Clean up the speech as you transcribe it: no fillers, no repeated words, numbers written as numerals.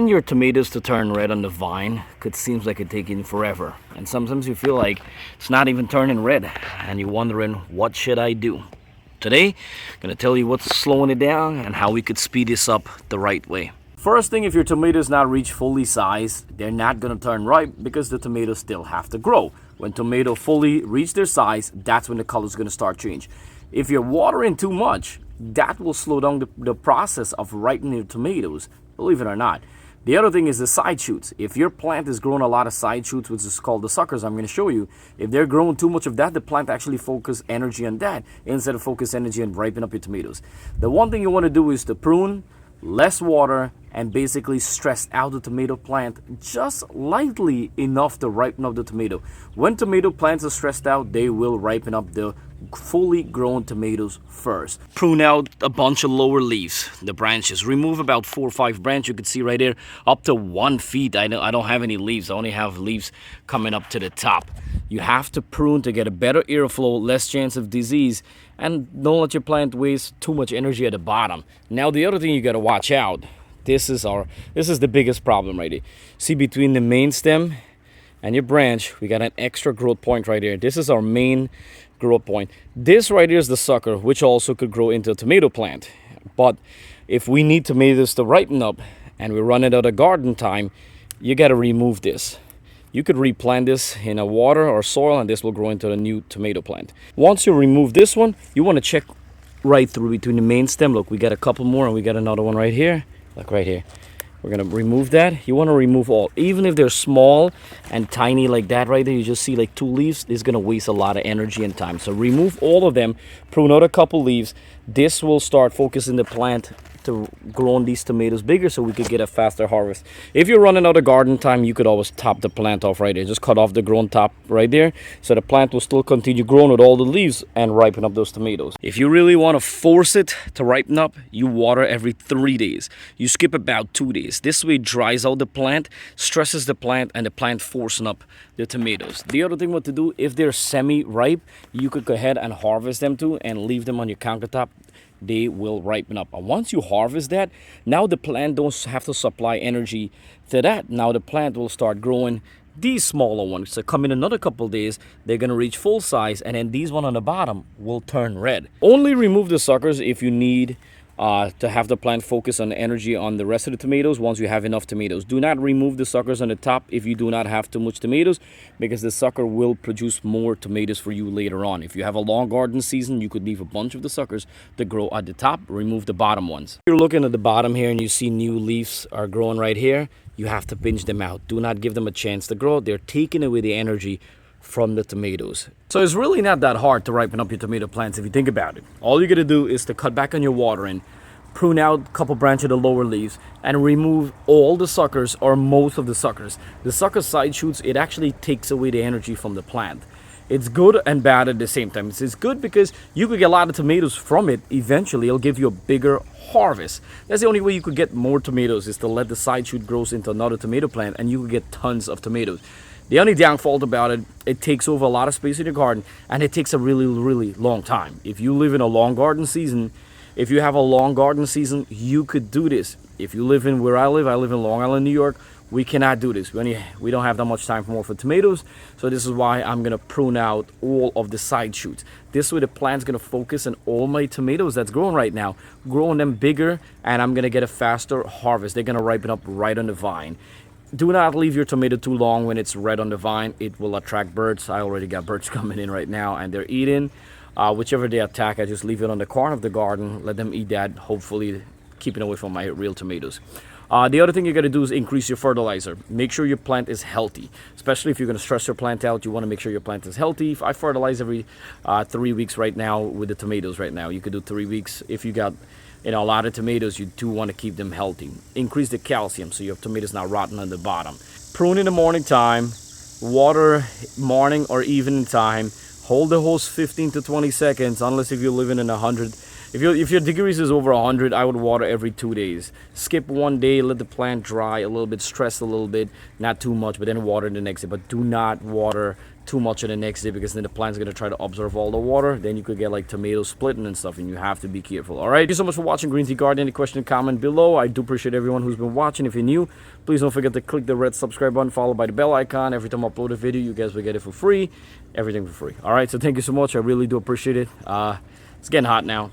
Your tomatoes to turn red on the vine could seems like it taking forever, and sometimes you feel like it's not even turning red and you're wondering, what should I do? Today I'm going to tell you what's slowing it down and how we could speed this up the right way. First thing, if your tomatoes not reach fully sized, they're not going to turn ripe because the tomatoes still have to grow. When tomato fully reach their size, that's when the color is going to start change. If you're watering too much, that will slow down the process of ripening your tomatoes, believe it or not. The other thing is the side shoots. If your plant is growing a lot of side shoots, which is called the suckers, I'm going to show you, if they're growing too much of that, the plant actually focus energy on that instead of focus energy on ripening up your tomatoes. The one thing you want to do is to prune, less water, and basically stress out the tomato plant just lightly enough to ripen up the tomato. When tomato plants are stressed out, they will ripen up the fully grown tomatoes first. Prune out a bunch of lower leaves, the branches. Remove about 4 or 5 branches. You can see right here up to 1 feet. I don't have any leaves. I only have leaves coming up to the top. You have to prune to get a better airflow, less chance of disease, and don't let your plant waste too much energy at the bottom. Now the other thing you got to watch out. This is the biggest problem right here. See, between the main stem and your branch, we got an extra growth point right here. This is our main growth point. This right here is the sucker, which also could grow into a tomato plant. But if we need tomatoes to ripen up and we're running out of garden time, you got to remove this. You could replant this in a water or soil, and this will grow into a new tomato plant. Once you remove this one, you want to check right through between the main stem. Look, we got a couple more, and we got another one right here. Look right here. We're going to remove that. You want to remove all. Even if they're small and tiny like that right there, you just see like 2 leaves, it's going to waste a lot of energy and time. So remove all of them, prune out a couple leaves. This will start focusing the plant to grow on these tomatoes bigger so we could get a faster harvest. If you're running out of garden time, you could always top the plant off right there. Just cut off the grown top right there so the plant will still continue growing with all the leaves and ripen up those tomatoes. If you really want to force it to ripen up, you water every 3 days. You skip about 2 days. This way it dries out the plant, stresses the plant, and the plant forcing up the tomatoes. The other thing what to do, if they're semi-ripe, you could go ahead and harvest them too and leave them on your countertop. They will ripen up. And once you harvest that, now the plant don't have to supply energy to that. Now the plant will start growing these smaller ones. So come in another couple days, they're going to reach full size, and then these one on the bottom will turn red. Only remove the suckers if you need to have the plant focus on the energy on the rest of the tomatoes once you have enough tomatoes. Do not remove the suckers on the top if you do not have too much tomatoes, because the sucker will produce more tomatoes for you later on. If you have a long garden season, you could leave a bunch of the suckers to grow at the top, remove the bottom ones. If you're looking at the bottom here and you see new leaves are growing right here, you have to pinch them out. Do not give them a chance to grow. They're taking away the energy from the tomatoes. So it's really not that hard to ripen up your tomato plants if you think about it. All you gotta do is to cut back on your watering, prune out a couple branches of the lower leaves, and remove all the suckers or most of the suckers. The sucker side shoots, it actually takes away the energy from the plant. It's good and bad at the same time. It's good because you could get a lot of tomatoes from it. Eventually, it'll give you a bigger harvest. That's the only way you could get more tomatoes, is to let the side shoot grow into another tomato plant, and you could get tons of tomatoes. The only downfall about it, it takes over a lot of space in your garden, and it takes a really, really long time. If you live in a long garden season, you could do this. If you live in where I live in Long Island, New York, we cannot do this. We don't have that much time for tomatoes, so this is why I'm going to prune out all of the side shoots. This way the plant's going to focus on all my tomatoes that's growing right now, growing them bigger, and I'm going to get a faster harvest. They're going to ripen up right on the vine. Do not leave your tomato too long when it's red on the vine. It will attract birds. I already got birds coming in right now, and they're eating. Whichever they attack, I just leave it on the corner of the garden. Let them eat that, hopefully keeping away from my real tomatoes. The other thing you got to do is increase your fertilizer. Make sure your plant is healthy. Especially if you're going to stress your plant out, you want to make sure your plant is healthy. I fertilize every 3 weeks right now with the tomatoes right now. You could do 3 weeks. If you got a lot of tomatoes, you do want to keep them healthy. Increase the calcium so your tomatoes not rotten on the bottom. Prune in the morning time, water morning or evening time. Hold the hose 15 to 20 seconds, unless if you're living in a 100 If your degrees is over 100, I would water every 2 days. Skip 1 day, let the plant dry a little bit, stress a little bit, not too much, but then water the next day. But do not water too much on the next day, because then the plant's gonna try to absorb all the water. Then you could get like tomatoes splitting and stuff, and you have to be careful. All right. Thank you so much for watching GreenTGarden. Any question, comment below. I do appreciate everyone who's been watching. If you're new, please don't forget to click the red subscribe button, followed by the bell icon. Every time I upload a video, you guys will get it for free. Everything for free. All right. So thank you so much. I really do appreciate it. It's getting hot now.